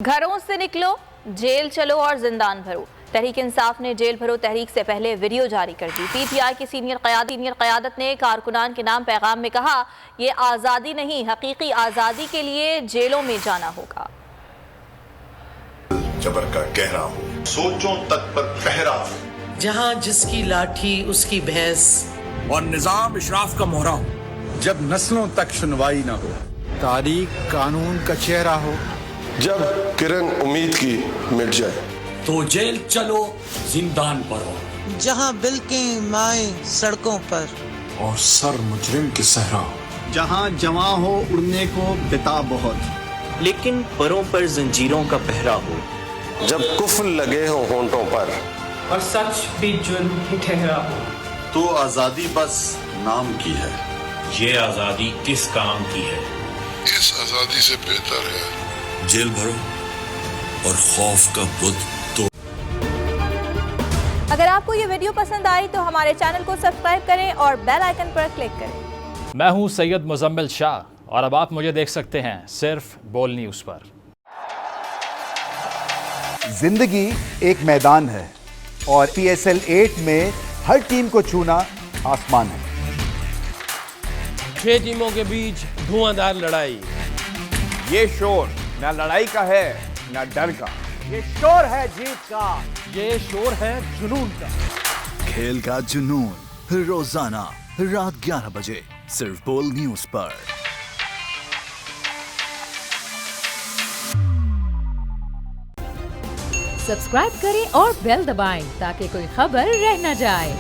घरों से निकलो, जेल चलो और जिंदान भरो। तहरीक इंसाफ ने जेल भरो तहरीक से पहले वीडियो जारी कर दी। पीटीआई की सीनियर क़यादत ने कारकुनान के नाम पैगाम में कहा, ये आज़ादी नहीं, हकीकी आज़ादी के लिए जेलों में जाना होगा। जबर का गहरा हो, सोचों तक पर पहरा हो, जहाँ जिसकी लाठी उसकी भैंस और निजाम इशराफ का मोहरा हो, जब नस्लों तक सुनवाई न हो, तारीख कानून का चेहरा हो, जब किरण उम्मीद की मिट जाए, तो जेल चलो जिंदान पर हो, जहाँ बिल्कें माए सड़कों पर और सर मुजरिम के सहरा हो, जहाँ जवां हो उड़ने को बेताब बहुत, लेकिन परों पर जंजीरों का पहरा हो, जब कुफ्र लगे हो होंठों पर और सच भी जुर्म ही ठहरा हो, तो आजादी बस नाम की है। ये आजादी किस काम की है? इस आजादी से बेहतर है जेल भरो और खौफ का बुत तो। अगर आपको ये वीडियो पसंद आई तो हमारे चैनल को सब्सक्राइब करें और बेल आइकन पर क्लिक करें। मैं हूं सैयद मुजम्मिल शाह और अब आप मुझे देख सकते हैं सिर्फ बोल न्यूज़ पर। जिंदगी एक मैदान है और PSL 8 में हर टीम को छूना आसमान है। 6 टीमों के बीच धुआंधार लड़ाई। ये शोर ना लड़ाई का है ना डर का, ये शोर है जीत का, ये शोर है जुनून का। खेल का जुनून रोजाना रात 11 बजे सिर्फ बोल न्यूज पर। सब्सक्राइब करें और बेल दबाएं ताकि कोई खबर रह न जाए।